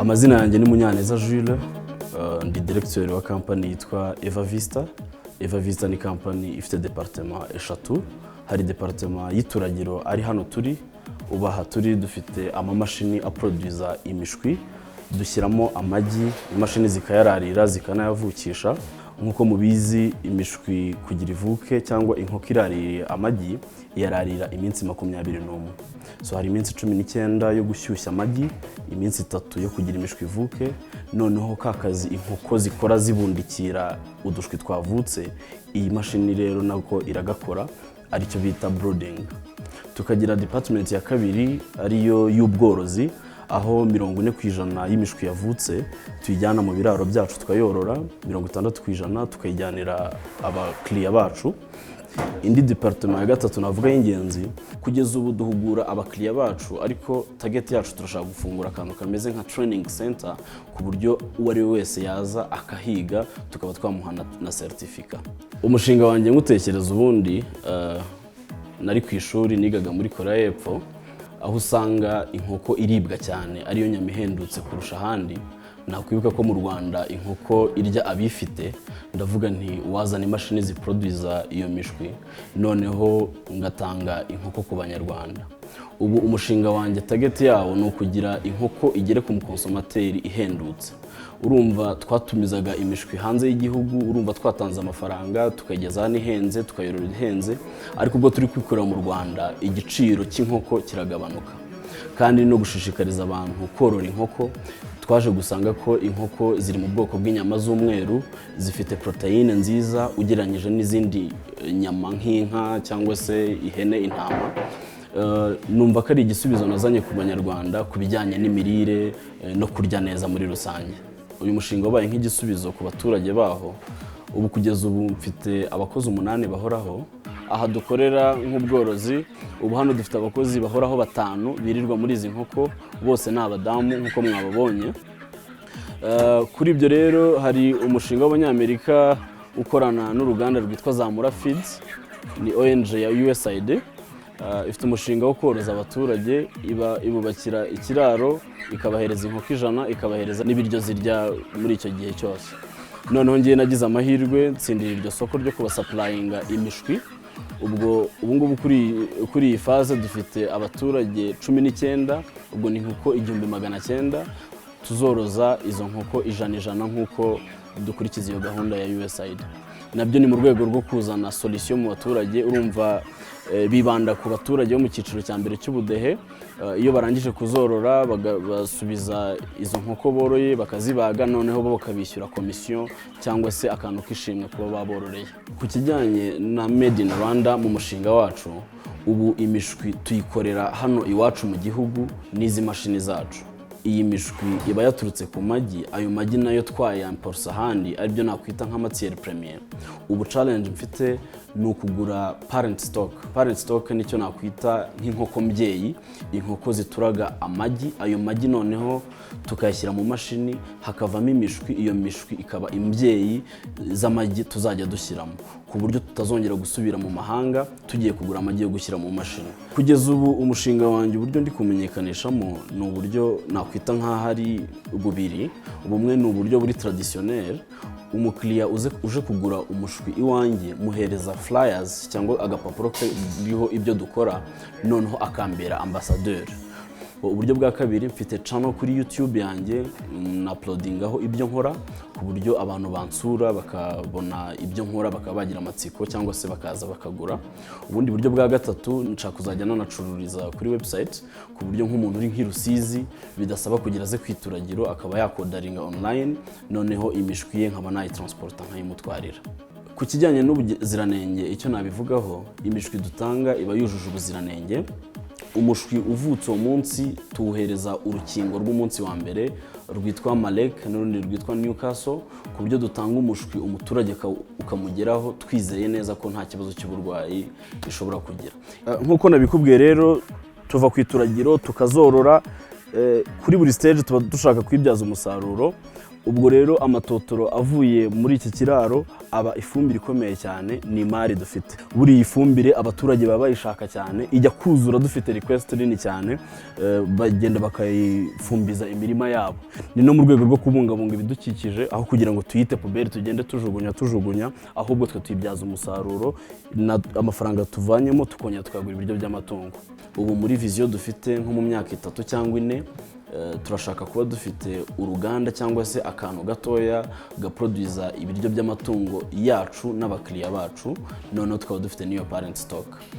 Amazina yanjye ni Munyaneza Jules, ndi directeur wa company yitwa Eva Vista. Eva Vista ni company ifite departement eshatu. Hari departement y'ituragiro ari hano turi, ubaha turi dufite amamashini aproduza imishwi, dushyiramo amagi, imashini zikayararira zikanayavukisha. Nkuko mubizi imishwi kugira ivuke cyangwa inkoko irariye amagi yararira iminsi 21. So hari iminsi 19 yo gushyushya amagi, iminsi 3 yo kugira imishwi ivuke, noneho kakazi inkoko zikora zibundikira udushwi twavutse, iyi mashini rero nako iragakora, aricyo bita brooding. Tukagira department ya kabiri ariyo y'ubworozi, aho 40% y'imishwi yavutse tuyijyana mu biraro byacu tukayorora, 60% tukayijyanira abakiriya bacu. Indi departement ya gatatu navuga y'ingenzi, kugeza ubu duhugura abakiriya bacu, ariko target yacu turashaka gufungura akantu kameze nka training center ku buryo uwo ari wese yaza akahiga tukaba twamuha na certificate. Umushinga wanjye ngutekereza ubundi nari ku ishuri nigaga muri Korea y'Epfo, aho usanga inkoko iribwa cyane ariyo nyama ihendutse kurusha ahandi. Nakwibuka ko mu Rwanda inkoko irya abifite, ndavuga nti wazana imashini ziproduza iyo mishwi, noneho ngatanga inkoko ku Banyarwanda. Ubu umushinga wanjye target yawo ni ukugira inkoko igere ku mukonsomateri ihendutse. Urumva twatumizaga imishwi hanze y'igihugu, urumva twatanze amafaranga tukageza hano ihenze, tukayorora ihenze, ariko ubwo turi kwikorera mu Rwanda igiciro cy'inkoko kiragabanuka. Kandi no gushishikariza abantu korora inkoko, twaje gusanga ko inkoko ziri mu bwoko bw'inyama z'umweru, zifite proteine nziza ugereranyije n'izindi nyama nk'inka cyangwa se ihene, intama. Numva ko ari igisubizo nazanye ku Banyarwanda ku bijyanye n'imirire no kurya neza muri rusange. Uyu mushinga wabaye nk'igisubizo ku baturage baho. Ubu kugeza ubu mfite abakozi 8 bahoraho. Aha dukorera nk'ubworozi, ubu hano dufite abakozi bahoraho 5 birirwa muri izi nkoko, bose ni abadamu nkuko mwababonye. Kuri ibyo rero hari umushinga w'Abanyamerika ukorana n'uruganda rwitwa Zamura Feeds, ni ONG ya USAID. Ifite umushinga wo koroza abaturage, ibubakira ikiraro, ikabahereza inkoko 100, ikabahereza n'ibiryo zirya muri icyo gihe cyose. Noneho ngiye nagize amahirwe nsindira iryo soko ryo kubasupplyinga imishwi. Ubu ngubu kuri iyi phase dufite abaturage 19, ubwo ni inkoko 1900, tuzoroza izo nkoko 100 nkuko dukurikiza iyo gahunda ya USAID. Nabyo ni mu rwego rwo kuzana solution mu baturage. Urumva bibanda ku baturage bo mu cyiciro cya mbere cy'ubudehe, iyo barangije kuzorora basubiza izo nkoko boroye bakazibaga, noneho bo bakabishyura commission cyangwa se akantu kishimwe kuba babororeye. Ku kijyanye na Made in Rwanda mu mushinga wacu, ubu imishwi tuyikorera hano iwacu mu gihugu n'izi mashini zacu. Iyi mishwi iba yaturutse ku magi, ayo magi nayo twayamporsa ahandi, aribyo nakwita nka matière première. Ubu challenge mfite ni ukugura parent stock. Parent stock nicyo nakwita nk'inkoko mbyeyi, inkoko zituraga amagi, ayo magi noneho tukayashyira mu mashini hakavamo imishwi, iyo mishwi ikaba imbyeyi z'amagi tuzajya dushyiramo, ku buryo tutazongera gusubira mu mahanga tugiye kugura amagi yo gushyira mu mashini. Kugeza ubu umushinga wanjye uburyo ndi kumenyekanishamo ni uburyo nakwita nk'ahari bubiri. Ubumwe ni uburyo buri traditionnel, umukiriya uje kugura umushwi iwanjye muhereza flyers cyangwa agapapuro kariho ibyo dukora, noneho akambera ambassadeur. Uburyo bwa kabiri, mfite channel kuri YouTube yanjye na uploadingaho ibyo nkora, ku buryo abantu bansura bakabona ibyo nkora bakaba bagira amatsiko cyangwa se bakaza bakagura. Ubundi buryo bwa gatatu nshaka kuzajya nanacururiza kuri website, ku buryo nk'umuntu uri nk'irusizi bidasaba kugira ze kwituragiro, akaba yakodaringa online, noneho imishwi ye nkaba nayitransporta nkayimutwarira. Ku kijyanye n'ubuziranenge icyo nabivugaho, imishwi dutanga iba yujuje ubuziranenge. Umushwi uvutse uwo munsi tuwuhereza urukingo rw'umunsi wa mbere rwitwa Malek n'urundi rwitwa Newcastle, ku buryo dutanga umushwi umuturage ukamugeraho twizeye neza ko nta kibazo cy'uburwayi ishobora kugira. Nkuko nabikubwiye rero, tuva ku ituragiro tukazorora, kuri buri stage tuba dushaka kwibyaza umusaruro. ubwo rero amatotoro avuye muri iki kiraro aba ifumbire ikomeye cyane, ni imari dufite. Buriya ifumbire abaturage baba bayishaka cyane, ijya kuzura dufite request nini cyane, bagenda bakayifumbiza imirima yabo. Ni no mu rwego rwo kubungabunga ibidukikije, aho kugira ngo tuyite puberi tugende tujugunya, ahubwo twe tuyibyaza umusaruro, amafaranga tuvanyemo tukongera tukagura ibiryo by'amatungo. Ubu muri viziyo dufite nko mu myaka 3 cyangwa 4, turashaka kuba dufite uruganda cyangwa se akantu gatoya gaproduza ibiryo by'amatungo yacu n'abakiriya bacu, noneho tukaba dufite niyo parent stock.